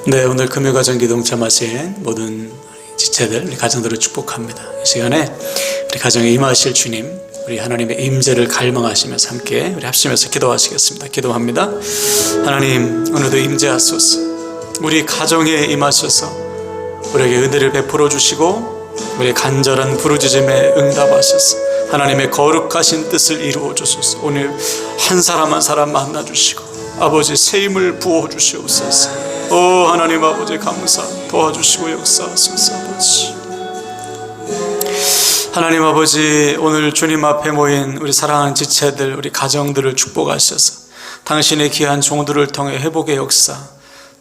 네, 오늘 금요가정 기동참하신 모든 지체들, 우리 가정들을 축복합니다. 이 시간에 우리 가정에 임하실 주님, 우리 하나님의 임재를 갈망하시면서 함께 우리 합심해서 기도하시겠습니다. 기도합니다. 하나님, 오늘도 임재하소서. 우리 가정에 임하셔서 우리에게 은혜를 베풀어 주시고 우리의 간절한 부르짖음에 응답하셔서 하나님의 거룩하신 뜻을 이루어 주소서. 오늘 한 사람 한 사람 만나 주시고 아버지 새 힘을 부어 주시옵소서. 오 하나님 아버지 감사 도와주시고 역사하소서. 아버지 하나님 아버지, 오늘 주님 앞에 모인 우리 사랑하는 지체들, 우리 가정들을 축복하셔서 당신의 귀한 종들을 통해 회복의 역사,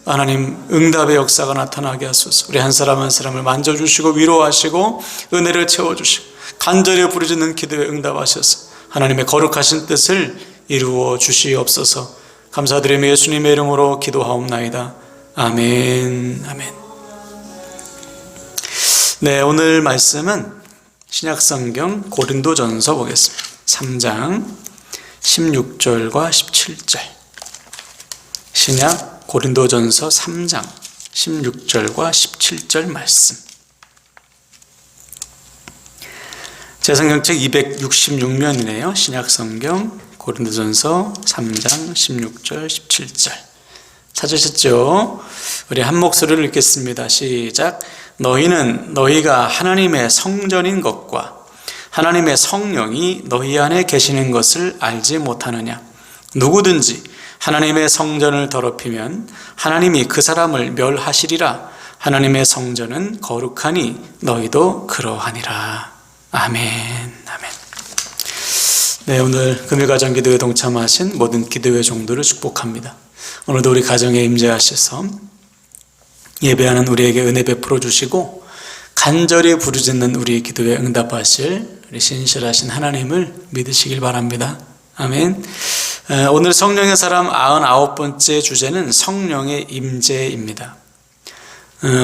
하나님 응답의 역사가 나타나게 하소서. 우리 한 사람 한 사람을 만져주시고 위로하시고 은혜를 채워주시고 간절히 부르짖는 기도에 응답하셔서 하나님의 거룩하신 뜻을 이루어 주시옵소서. 감사드리며 예수님의 이름으로 기도하옵나이다. 아멘. 아멘. 네, 오늘 말씀은 신약성경 고린도전서 보겠습니다. 3장 16절과 17절. 신약 고린도전서 3장 16절과 17절 말씀. 제성경책 266면이네요. 신약성경 고린도전서 3장 16절 17절. 찾으셨죠? 우리 한 목소리를 읽겠습니다. 시작. 너희는 너희가 하나님의 성전인 것과 하나님의 성령이 너희 안에 계시는 것을 알지 못하느냐? 누구든지 하나님의 성전을 더럽히면 하나님이 그 사람을 멸하시리라. 하나님의 성전은 거룩하니 너희도 그러하니라. 아멘. 아멘. 네, 오늘 금요가정 기도에 동참하신 모든 기도의 종들을 축복합니다. 오늘도 우리 가정에 임재하셔서 예배하는 우리에게 은혜 베풀어 주시고 간절히 부르짖는 우리의 기도에 응답하실 우리 신실하신 하나님을 믿으시길 바랍니다. 아멘. 오늘 성령의 사람 99번째 주제는 성령의 임재입니다.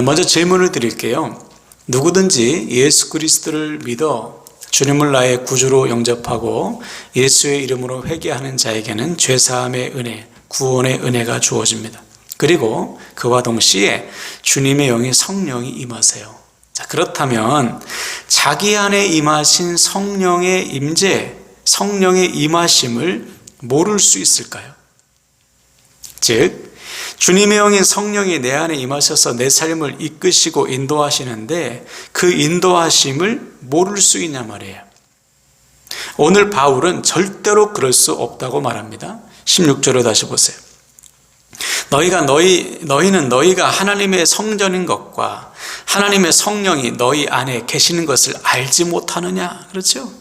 먼저 질문을 드릴게요. 누구든지 예수 그리스도를 믿어 주님을 나의 구주로 영접하고 예수의 이름으로 회개하는 자에게는 죄사함의 은혜, 구원의 은혜가 주어집니다. 그리고 그와 동시에 주님의 영이 성령이 임하세요. 자, 그렇다면 자기 안에 임하신 성령의 임재, 성령의 임하심을 모를 수 있을까요? 즉, 주님의 영인 성령이 내 안에 임하셔서 내 삶을 이끄시고 인도하시는데 그 인도하심을 모를 수 있냐 말이에요. 오늘 바울은 절대로 그럴 수 없다고 말합니다. 16절을 다시 보세요. 너희는 너희가 하나님의 성전인 것과 하나님의 성령이 너희 안에 계시는 것을 알지 못하느냐? 그렇죠?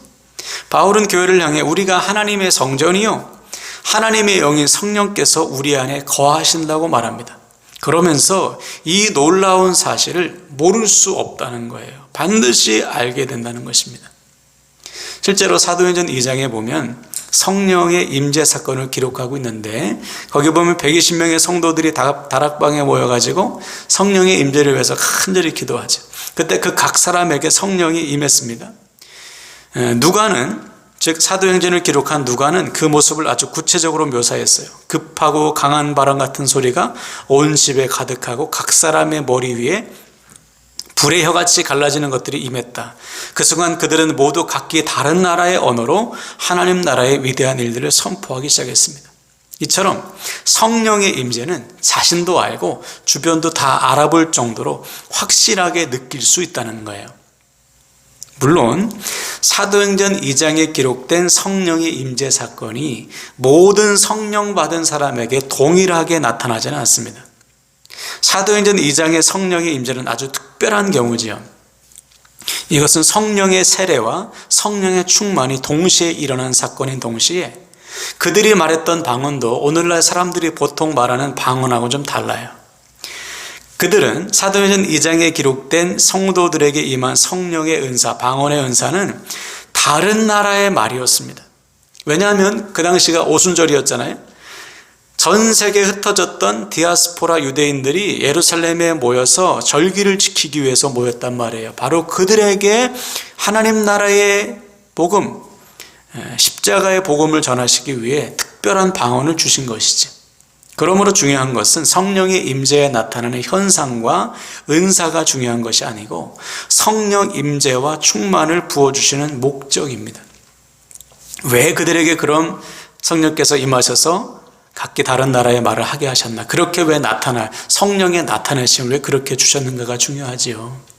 바울은 교회를 향해 우리가 하나님의 성전이요 하나님의 영인 성령께서 우리 안에 거하신다고 말합니다. 그러면서 이 놀라운 사실을 모를 수 없다는 거예요. 반드시 알게 된다는 것입니다. 실제로 사도행전 2장에 보면 성령의 임재 사건을 기록하고 있는데 거기 보면 120명의 성도들이 다락방에 모여가지고 성령의 임재를 위해서 간절히 기도하죠. 그때 그 각 사람에게 성령이 임했습니다. 누가는, 즉 사도행전을 기록한 누가는 그 모습을 아주 구체적으로 묘사했어요. 급하고 강한 바람 같은 소리가 온 집에 가득하고 각 사람의 머리 위에 불의 혀같이 갈라지는 것들이 임했다. 그 순간 그들은 모두 각기 다른 나라의 언어로 하나님 나라의 위대한 일들을 선포하기 시작했습니다. 이처럼 성령의 임재는 자신도 알고 주변도 다 알아볼 정도로 확실하게 느낄 수 있다는 거예요. 물론 사도행전 2장에 기록된 성령의 임재 사건이 모든 성령 받은 사람에게 동일하게 나타나지는 않습니다. 사도행전 2장의 성령의 임재는 아주 특별한 경우지요. 이것은 성령의 세례와 성령의 충만이 동시에 일어난 사건인 동시에 그들이 말했던 방언도 오늘날 사람들이 보통 말하는 방언하고 좀 달라요. 그들은 사도행전 2장에 기록된 성도들에게 임한 성령의 은사, 방언의 은사는 다른 나라의 말이었습니다. 왜냐하면 그 당시가 오순절이었잖아요. 전 세계에 흩어졌던 디아스포라 유대인들이 예루살렘에 모여서 절기를 지키기 위해서 모였단 말이에요. 바로 그들에게 하나님 나라의 복음, 십자가의 복음을 전하시기 위해 특별한 방언을 주신 것이지. 그러므로 중요한 것은 성령의 임재에 나타나는 현상과 은사가 중요한 것이 아니고 성령 임재와 충만을 부어주시는 목적입니다. 왜 그들에게 그럼 성령께서 임하셔서 각기 다른 나라의 말을 하게 하셨나? 그렇게 왜 성령의 나타내심을 왜 그렇게 주셨는가가 중요하지요.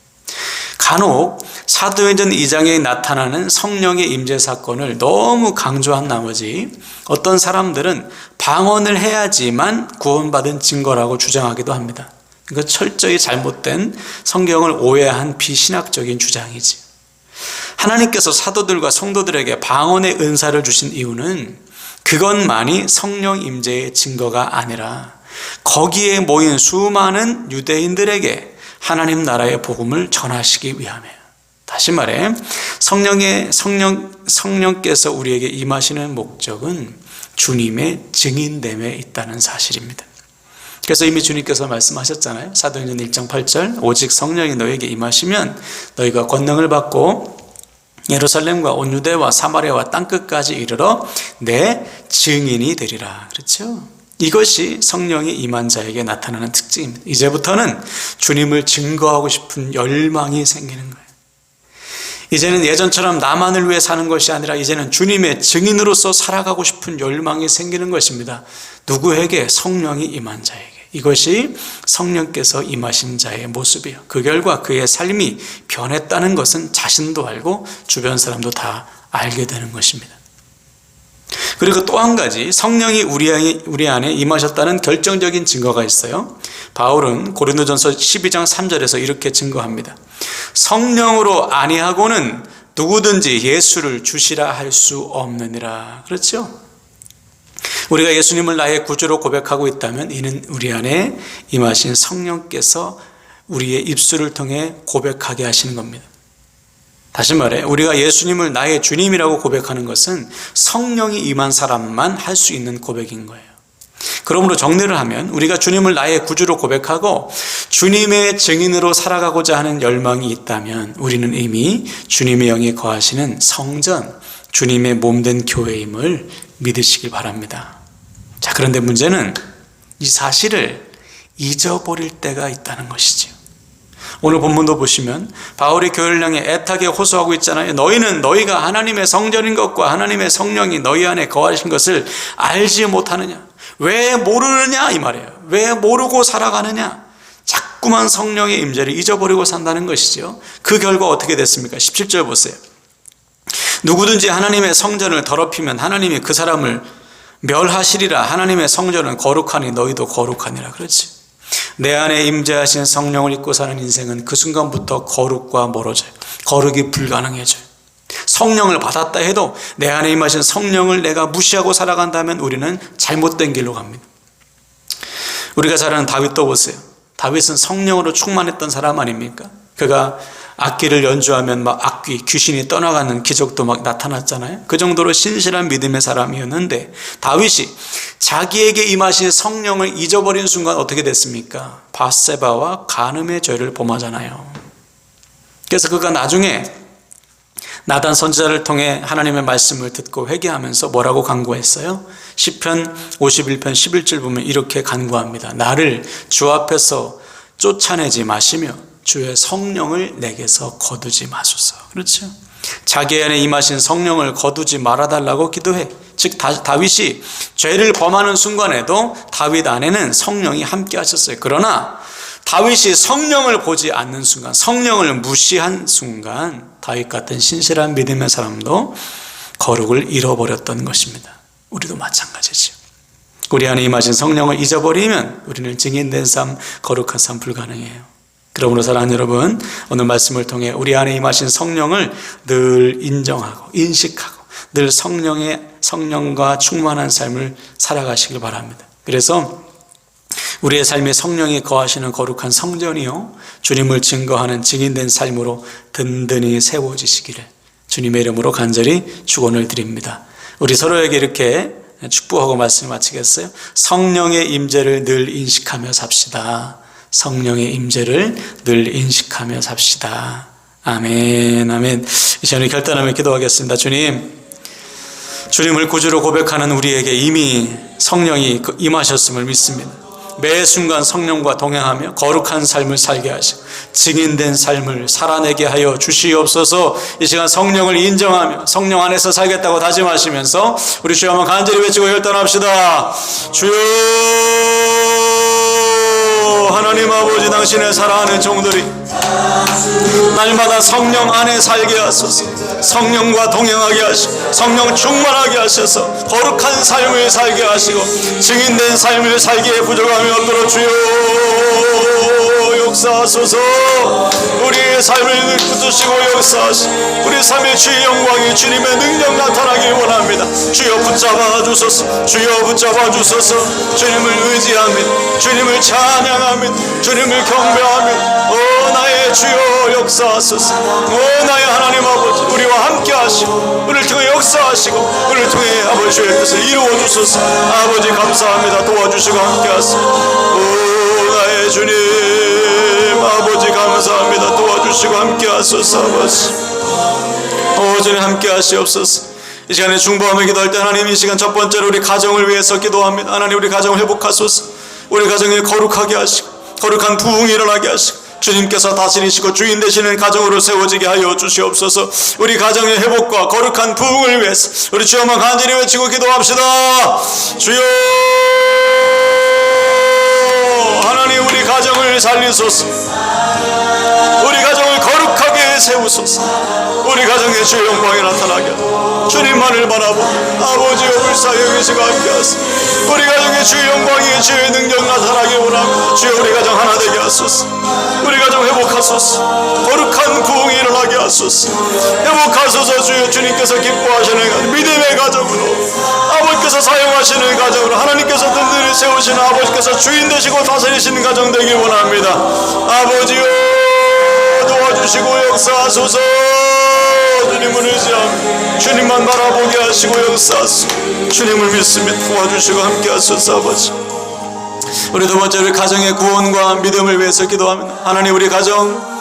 간혹 사도행전 2장에 나타나는 성령의 임재 사건을 너무 강조한 나머지 어떤 사람들은 방언을 해야지만 구원받은 증거라고 주장하기도 합니다. 이거 철저히 잘못된 성경을 오해한 비신학적인 주장이지. 하나님께서 사도들과 성도들에게 방언의 은사를 주신 이유는 그것만이 성령 임재의 증거가 아니라 거기에 모인 수많은 유대인들에게 하나님 나라의 복음을 전하시기 위함이에요. 다시 말해 성령께서 우리에게 임하시는 목적은 주님의 증인됨에 있다는 사실입니다. 그래서 이미 주님께서 말씀하셨잖아요. 사도행전 1장 8절 오직 성령이 너에게 임하시면 너희가 권능을 받고 예루살렘과 온 유대와 사마리아와 땅끝까지 이르러 내 증인이 되리라. 그렇죠? 이것이 성령이 임한 자에게 나타나는 특징입니다. 이제부터는 주님을 증거하고 싶은 열망이 생기는 거예요. 이제는 예전처럼 나만을 위해 사는 것이 아니라 이제는 주님의 증인으로서 살아가고 싶은 열망이 생기는 것입니다. 누구에게? 성령이 임한 자에게. 이것이 성령께서 임하신 자의 모습이에요. 그 결과 그의 삶이 변했다는 것은 자신도 알고 주변 사람도 다 알게 되는 것입니다. 그리고 또 한 가지 성령이 우리 안에 임하셨다는 결정적인 증거가 있어요. 바울은 고린도전서 12장 3절에서 이렇게 증거합니다. 성령으로 아니하고는 누구든지 예수를 주시라 할 수 없느니라. 그렇죠? 우리가 예수님을 나의 구주로 고백하고 있다면 이는 우리 안에 임하신 성령께서 우리의 입술을 통해 고백하게 하시는 겁니다. 다시 말해 우리가 예수님을 나의 주님이라고 고백하는 것은 성령이 임한 사람만 할 수 있는 고백인 거예요. 그러므로 정리를 하면 우리가 주님을 나의 구주로 고백하고 주님의 증인으로 살아가고자 하는 열망이 있다면 우리는 이미 주님의 영이 거하시는 성전, 주님의 몸된 교회임을 믿으시길 바랍니다. 자, 그런데 문제는 이 사실을 잊어버릴 때가 있다는 것이죠. 오늘 본문도 보시면 바울이 교회를 향해 애타게 호소하고 있잖아요. 너희가 하나님의 성전인 것과 하나님의 성령이 너희 안에 거하신 것을 알지 못하느냐? 왜 모르느냐? 이 말이에요. 왜 모르고 살아가느냐? 자꾸만 성령의 임재를 잊어버리고 산다는 것이죠. 그 결과 어떻게 됐습니까? 17절 보세요. 누구든지 하나님의 성전을 더럽히면 하나님이 그 사람을 멸하시리라. 하나님의 성전은 거룩하니 너희도 거룩하니라. 그렇지. 내 안에 임재하신 성령을 잊고 사는 인생은 그 순간부터 거룩과 멀어져요. 거룩이 불가능해져요. 성령을 받았다 해도 내 안에 임하신 성령을 내가 무시하고 살아간다면 우리는 잘못된 길로 갑니다. 우리가 잘 아는 다윗도 보세요. 다윗은 성령으로 충만했던 사람 아닙니까? 그가 악기를 연주하면 막 귀신이 떠나가는 기적도 막 나타났잖아요. 그 정도로 신실한 믿음의 사람이었는데 다윗이 자기에게 임하신 성령을 잊어버린 순간 어떻게 됐습니까? 밧세바와 간음의 죄를 범하잖아요. 그래서 그가 나중에 나단 선지자를 통해 하나님의 말씀을 듣고 회개하면서 뭐라고 간구했어요? 시편 51편 11절 보면 이렇게 간구합니다. 나를 주 앞에서 쫓아내지 마시며 주의 성령을 내게서 거두지 마소서. 그렇죠? 자기 안에 임하신 성령을 거두지 말아달라고 기도해. 즉 다윗이 죄를 범하는 순간에도 다윗 안에는 성령이 함께 하셨어요. 그러나 다윗이 성령을 보지 않는 순간, 성령을 무시한 순간 다윗 같은 신실한 믿음의 사람도 거룩을 잃어버렸던 것입니다. 우리도 마찬가지죠. 우리 안에 임하신 성령을 잊어버리면 우리는 증인된 삶, 거룩한 삶 불가능해요. 그러므로 사랑하는 여러분, 오늘 말씀을 통해 우리 안에 임하신 성령을 늘 인정하고 인식하고 늘 성령과 충만한 삶을 살아가시길 바랍니다. 그래서 우리의 삶에 성령이 거하시는 거룩한 성전이요 주님을 증거하는 증인된 삶으로 든든히 세워지시기를 주님의 이름으로 간절히 축원을 드립니다. 우리 서로에게 이렇게 축복하고 말씀을 마치겠어요. 성령의 임재를 늘 인식하며 삽시다. 성령의 임재를 늘 인식하며 삽시다. 아멘, 아멘. 이 시간에 결단하며 기도하겠습니다. 주님, 주님을 구주로 고백하는 우리에게 이미 성령이 임하셨음을 믿습니다. 매 순간 성령과 동행하며 거룩한 삶을 살게 하시고 증인된 삶을 살아내게 하여 주시옵소서. 이 시간 성령을 인정하며 성령 안에서 살겠다고 다짐하시면서 우리 주여 한번 간절히 외치고 혈단합시다. 주여 하나님 아버지, 당신의 사랑하는 종들이 날마다 성령 안에 살게 하소서. 성령과 동행하게 하시고 성령 충만하게 하셔서 거룩한 삶을 살게 하시고 증인된 삶을 살기에 부족함이 없도록 주여 역사하소서. 우리의 삶을 붙드시고 역사하시고 우리 삶의 주의 영광이 주님의 능력 나타나길 원합니다. 주여 붙잡아 주소서. 주여 붙잡아 주소서. 주님을 의지합니다. 주님을 찬양합니다. 주님을 경배합니다. 오 나의 주여 역사하소서. 오 나의 하나님 아버지, 우리와 함께 하시고 우리를 통해 역사하시고 우리를 통해 아버지 주의 뜻을 이루어 주소서. 아버지 감사합니다. 도와주시고 함께 하소서. 오 나의 주님 아버지 감사합니다. 도와주시고 함께 하소서. 아버지 오 주님 함께 하시옵소서. 이 시간에 중보하며 기도할 때 하나님, 이 시간 첫 번째로 우리 가정을 위해서 기도합니다. 하나님, 우리 가정을 회복하소서. 우리 가정을 거룩하게 하시고 거룩한 부흥이 일어나게 하시고 주님께서 다스리시고 주인 되시는 가정으로 세워지게 하여 주시옵소서. 우리 가정의 회복과 거룩한 부흥을 위해서 우리 주여만 간절히 외치고 기도합시다. 주여 하나님, 우리 가정을 살리소서. 우리 가정을 거룩하게 세우소서. 우리 가정에 주의 영광이 나타나게 하소서. 주님만을 바라보고 아버지여 불쌍히 여기시고 함께 하소서. 우리 가정에 주의 영광이 주의 능력 나타나게 원합니다. 주여 우리 가정 하나 되게 하소서. 우리 가정 회복하소서. 거룩한 부흥이 일어나게 하소서. 회복하소서. 주여 주님께서 기뻐하시는 가정, 믿음의 가정으로 아버지께서 사용하시는 가정으로 하나님께서 든든히 세우시는 아버지께서 주인 되시고 다스리시는 가정 되길 원합니다. 아버지여 도와주시고 역사하소서. 주님을 의지하며 주님만 바라보게 하시고 역사하소서. 주님을 믿습니다. 도와주시고 함께 하소서. 아버지, 우리 두 번째, 우리 가정의 구원과 믿음을 위해서 기도합니다. 하나님, 우리 가정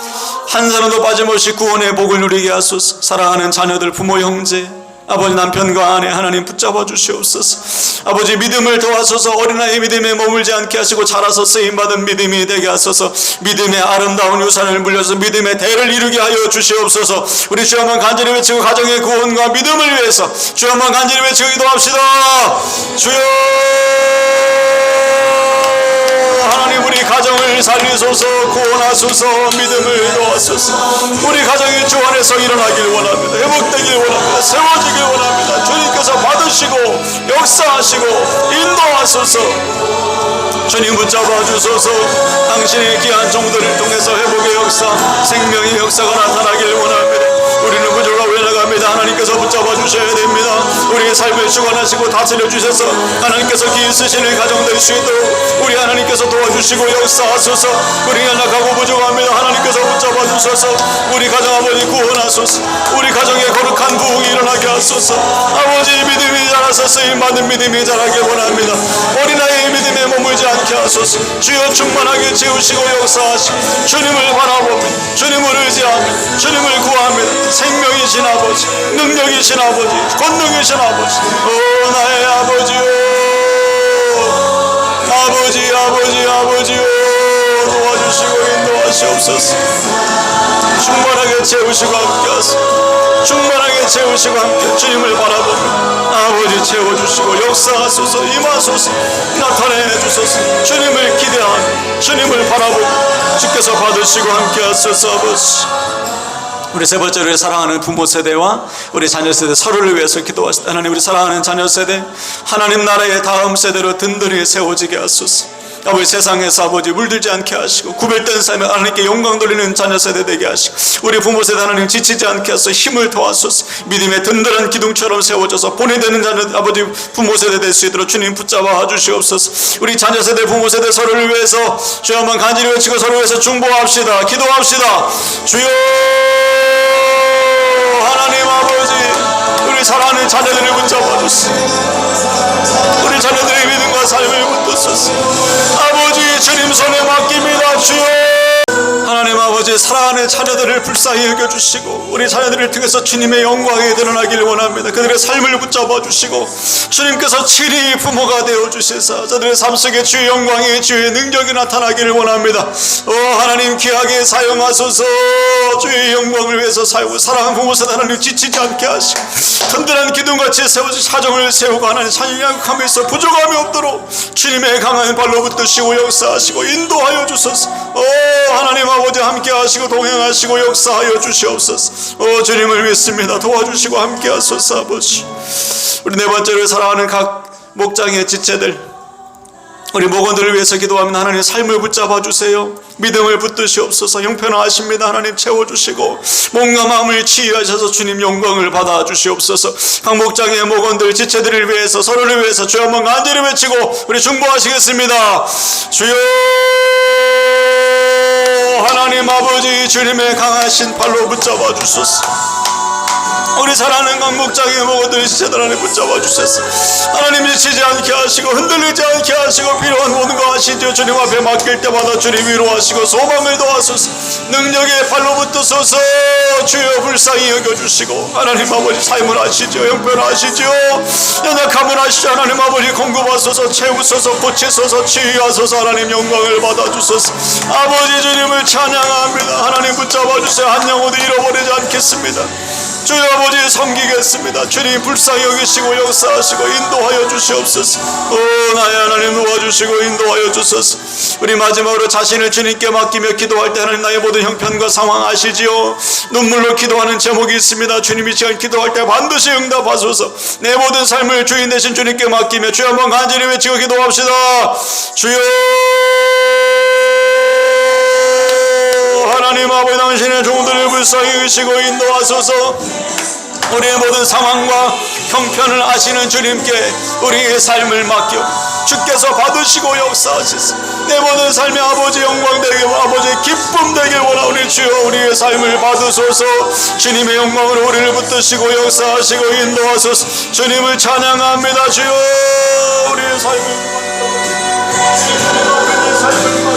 한 사람도 빠짐없이 구원의 복을 누리게 하소서. 사랑하는 자녀들, 부모, 형제, 아버지, 남편과 아내 하나님 붙잡아 주시옵소서. 아버지, 믿음을 더하소서. 어린아이 믿음에 머물지 않게 하시고 자라서 쓰임받은 믿음이 되게 하소서. 믿음의 아름다운 유산을 물려서 믿음의 대를 이루게 하여 주시옵소서. 우리 주 한번 간절히 외치고 가정의 구원과 믿음을 위해서 주 한번 간절히 외치고 기도합시다. 주여 하나님, 우리 가정을 살리소서. 구원하소서. 믿음을 도와소서. 우리 가정이 주 안에서 일어나길 원합니다. 회복되길 원합니다. 세워지길 원합니다. 주님께서 받으시고 역사하시고 인도하소서. 주님 붙잡아 주소서. 당신의 귀한 종들을 통해서 회복의 역사, 생명의 역사가 나타나길 원합니다. 우리는 부족하고 외나갑니다. 하나님께서 붙잡아 주셔야 됩니다. 우리의 삶을 주관하시고 다스려 주셔서 하나님께서 기이 쓰시는 가정 될 수 있도록 우리 하나님께서 도와주시고 역사하소서. 우리 연약하고 부족합니다. 하나님께서 붙잡아 주셔서 우리 가정 아버지 구원하소서. 우리 가정에 거룩한 부흥이 일어나게 하소서. 아버지, 믿음이 자라서 쓰임받는 믿음이 자라게 원합니다. 어린아이의 믿음에 머물지 않게 하소서. 주여 충만하게 채우시고 역사하시고 주님을 바라보며 주님을 의지하며 주님을 구합니다. 생명이신 아버지, 능력이신 아버지, 권능이신 아버지, 오 나의 아버지요, 아버지 아버지 아버지요, 도와주시고 인도하시옵소서. 충만하게 채우시고 함께하소서. 충만하게 채우시고 함께 주님을 바라보며 아버지 채워주시고 역사하소서. 임하소서. 나타내 주소서. 주님을 기대하며 주님을 바라보고 주께서 받으시고 함께하소서. 아버지, 우리 세 번째로 우리 사랑하는 부모 세대와 우리 자녀 세대 서로를 위해서 기도하시다. 하나님, 우리 사랑하는 자녀 세대 하나님 나라의 다음 세대로 든든히 세워지게 하소서. 아버지, 세상에서 아버지 물들지 않게 하시고 구별된 삶에 하나님께 영광 돌리는 자녀 세대 되게 하시고 우리 부모 세대 하나님 지치지 않게 하소서. 힘을 도와소서. 믿음의 든든한 기둥처럼 세워져서 본인되는 자녀 아버지 부모 세대 될 수 있도록 주님 붙잡아 주시옵소서. 우리 자녀 세대 부모 세대 서로를 위해서 주여 한번 간절히 외치고 서로를 위해서 중보합시다. 기도합시다. 주여 하나님 아버지, 우리 사랑하는 자녀들을 붙잡아 주시오. 우리 자녀들의 믿음과 삶을 붙드소서. 아버지, 주님 손에 맡깁니다. 주여 하나님 아버지, 아버지 사랑하는 자녀들을 불쌍히 여겨주시고 우리 자녀들을 통해서 주님의 영광이 드러나기를 원합니다. 그들의 삶을 붙잡아 주시고 주님께서 친히 부모가 되어주시사 저들의 삶 속에 주의 영광이 주의 능력이 나타나기를 원합니다. 하나님 귀하게 사용하소서. 주의 영광을 위해서 살고 사랑하는 부모서 하나님 지치지 않게 하시고 든든한 기둥같이 세워주 사정을 세우고 하나님 찬양하면서 부족함이 없도록 주님의 강한 발로 붙드시고 역사하시고 인도하여 주소서. 하나님 아버지 함께 하시고 동행하시고 역사하여 주시옵소서. 주님을 믿습니다. 도와주시고 함께 하소서. 아버지 우리 네 번째로 사랑하는 각 목장의 지체들 우리 목원들을 위해서 기도하면 하나님 삶을 붙잡아 주세요. 믿음을 붙드시옵소서. 형편하십니다. 하나님 채워주시고 몸과 마음을 치유하셔서 주님 영광을 받아 주시옵소서. 각 목장의 목원들 지체들을 위해서 서로를 위해서 주여 한번 간절히 외치고 우리 중보하시겠습니다. 주여 하나님 아버지 주님의 강하신 발로 붙잡아 주소서. 우리 사랑하는 각 목장의 목원들 지체들 안에 붙잡아 주소서. 하나님 지치지 않게 하시고 흔들리지 않게 하시고 필요한 모든 거 하시죠. 주님 앞에 맡길 때마다 주님 위로하시고 소망을 도와소서. 능력의 발로 붙드소서. 주여 불쌍히 여겨주시고 하나님 아버지 삶을 하시죠. 형편하시죠. 연약함을 하시죠. 하나님 아버지 공급하소서. 채우소서. 고치소서. 치유하소서. 하나님 영광을 받아주소서. 아버지 주님을 찬양합니다. 하나님 붙잡아주세요. 한 영혼도 잃어버리지 않겠습니다. 주여 아버지 섬기겠습니다. 주님 불쌍히 여기시고 역사하시고 인도하여 주시옵소서. 나의 하나님 도와주시고 인도하여 주소서. 우리 마지막으로 자신을 주님께 맡기며 기도할 때 하나님 나의 모든 형편과 상황 아시지요. 눈물로 기도하는 제목이 있습니다. 주님이 지금 기도할 때 반드시 응답하소서. 내 모든 삶을 주인 되신 주님께 맡기며 주여 한번 간절히 외치고 기도합시다. 주여 하나님 아버지 당신의 종들을 불쌍히 여기시고 인도하소서. 우리의 모든 상황과 형편을 아시는 주님께 우리의 삶을 맡겨 주께서 받으시고 역사하시소. 내 모든 삶의 아버지 영광 되게 아버지 기쁨 되게 원하오니 주여 우리의 삶을 받으소서. 주님의 영광으로 우리를 붙드시고 역사하시고 인도하소서. 주님을 찬양합니다. 주여 우리의 삶을 우리의 삶을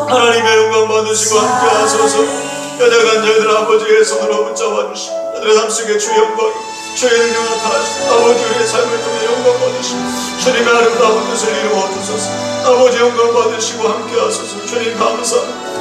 하나님의 영광 받으시고 함께 하소서. 연약한 저희들 아버지의 손으로 붙잡아 주시고 저들의 삶 속에 주의 영광 주의 능력 나타나시고 아버지 우리의 삶을 통해 영광 받으시고 주님의 아름다운 뜻을 이루어 주소서. 아버지 영광 받으시고 함께 하소서. 주님 감사합니다.